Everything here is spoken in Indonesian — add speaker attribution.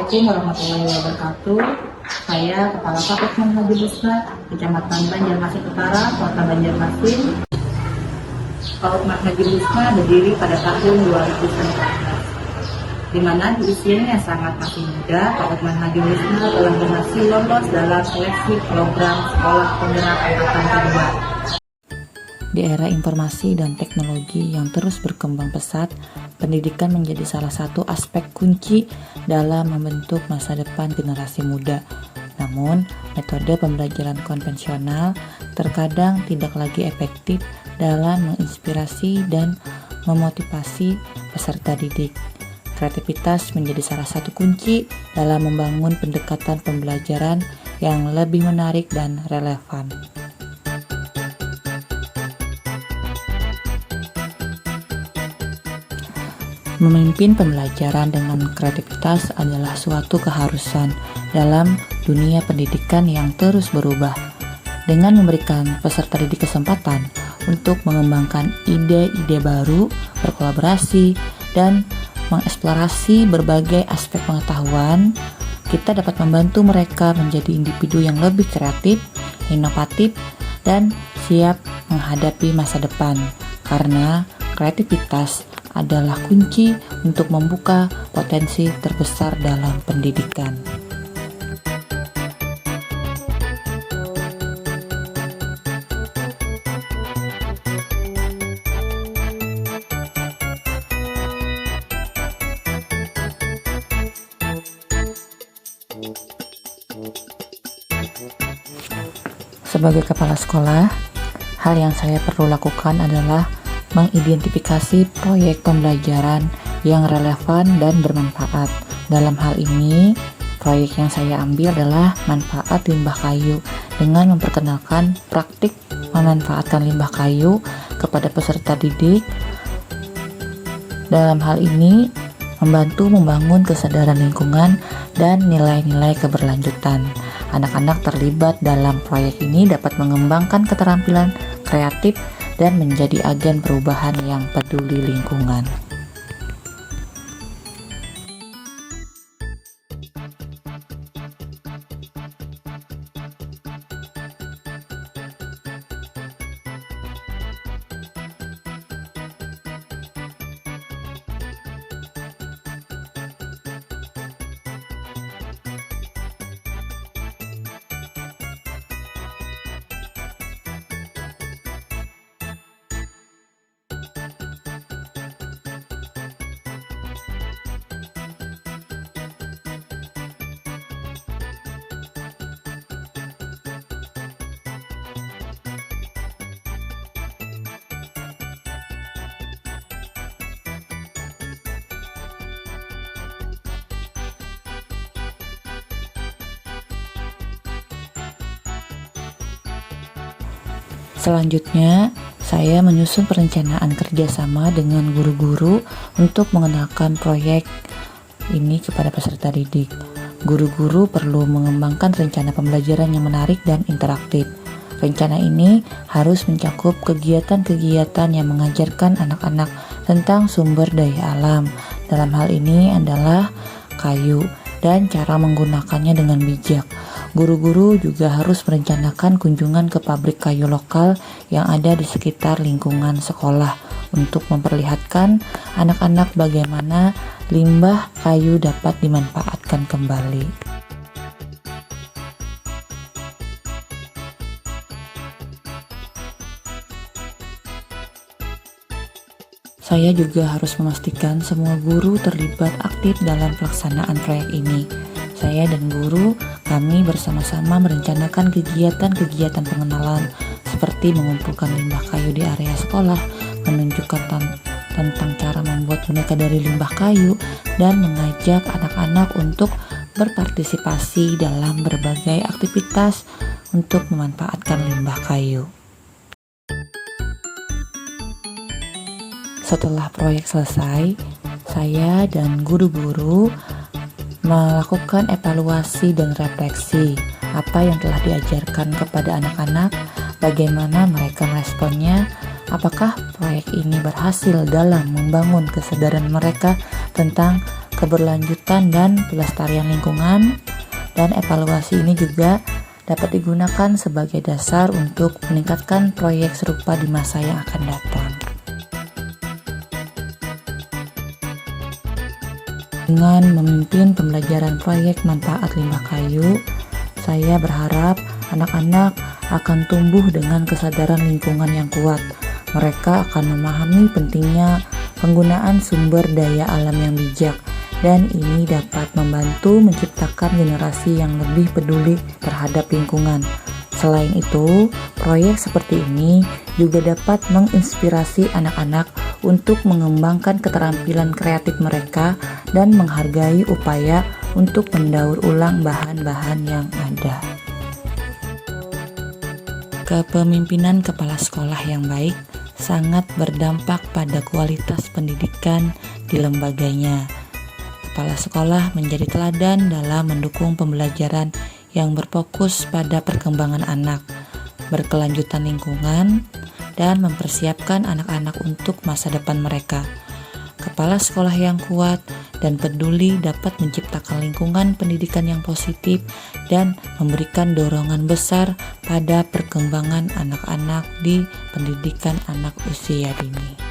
Speaker 1: Assalamualaikum warahmatullahi wabarakatuh. Saya Kepala Kapokmen Haji Busna, Kecamatan Banjarmasin Utara, Kota Banjarmasin. Kapokmen Haji Busna berdiri pada tahun 2019, di mana di usianya yang sangat masih muda, Kapokmen Haji Busna telah berhasil lolos dalam seleksi program sekolah penggerak angkatan kedua.
Speaker 2: Di era informasi dan teknologi yang terus berkembang pesat, pendidikan menjadi salah satu aspek kunci dalam membentuk masa depan generasi muda. Namun, metode pembelajaran konvensional terkadang tidak lagi efektif dalam menginspirasi dan memotivasi peserta didik. Kreativitas menjadi salah satu kunci dalam membangun pendekatan pembelajaran yang lebih menarik dan relevan. Memimpin pembelajaran dengan kreativitas adalah suatu keharusan dalam dunia pendidikan yang terus berubah. Dengan memberikan peserta didik kesempatan untuk mengembangkan ide-ide baru, berkolaborasi, dan mengeksplorasi berbagai aspek pengetahuan, kita dapat membantu mereka menjadi individu yang lebih kreatif, inovatif, dan siap menghadapi masa depan. Karena kreativitas adalah kunci untuk membuka potensi terbesar dalam pendidikan. Sebagai kepala sekolah, hal yang saya perlu lakukan adalah mengidentifikasi proyek pembelajaran yang relevan dan bermanfaat. Dalam hal ini, proyek yang saya ambil adalah manfaat limbah kayu dengan memperkenalkan praktik memanfaatkan limbah kayu kepada peserta didik. Dalam hal ini, membantu membangun kesadaran lingkungan dan nilai-nilai keberlanjutan. Anak-anak terlibat dalam proyek ini dapat mengembangkan keterampilan kreatif dan menjadi agen perubahan yang peduli lingkungan. Selanjutnya, saya menyusun perencanaan kerjasama dengan guru-guru untuk mengenalkan proyek ini kepada peserta didik. Guru-guru perlu mengembangkan rencana pembelajaran yang menarik dan interaktif. Rencana ini harus mencakup kegiatan-kegiatan yang mengajarkan anak-anak tentang sumber daya alam. Dalam hal ini adalah kayu dan cara menggunakannya dengan bijak. Guru-guru juga harus merencanakan kunjungan ke pabrik kayu lokal yang ada di sekitar lingkungan sekolah untuk memperlihatkan anak-anak bagaimana limbah kayu dapat dimanfaatkan kembali. Saya juga harus memastikan semua guru terlibat aktif dalam pelaksanaan proyek ini. Saya dan guru, kami bersama-sama merencanakan kegiatan-kegiatan pengenalan seperti mengumpulkan limbah kayu di area sekolah, menunjukkan tentang cara membuat boneka dari limbah kayu, dan mengajak anak-anak untuk berpartisipasi dalam berbagai aktivitas untuk memanfaatkan limbah kayu. Setelah proyek selesai, saya dan guru-guru melakukan evaluasi dan refleksi apa yang telah diajarkan kepada anak-anak, bagaimana mereka meresponnya, apakah proyek ini berhasil dalam membangun kesadaran mereka tentang keberlanjutan dan pelestarian lingkungan, dan evaluasi ini juga dapat digunakan sebagai dasar untuk meningkatkan proyek serupa di masa yang akan datang. Dengan memimpin pembelajaran proyek manfaat limbah kayu, saya berharap anak-anak akan tumbuh dengan kesadaran lingkungan yang kuat. Mereka akan memahami pentingnya penggunaan sumber daya alam yang bijak, dan ini dapat membantu menciptakan generasi yang lebih peduli terhadap lingkungan. Selain itu, proyek seperti ini juga dapat menginspirasi anak-anak untuk mengembangkan keterampilan kreatif mereka dan menghargai upaya untuk mendaur ulang bahan-bahan yang ada. Kepemimpinan kepala sekolah yang baik sangat berdampak pada kualitas pendidikan di lembaganya. Kepala sekolah menjadi teladan dalam mendukung pembelajaran yang berfokus pada perkembangan anak, berkelanjutan lingkungan, dan mempersiapkan anak-anak untuk masa depan mereka. Kepala sekolah yang kuat dan peduli dapat menciptakan lingkungan pendidikan yang positif dan memberikan dorongan besar pada perkembangan anak-anak di pendidikan anak usia dini.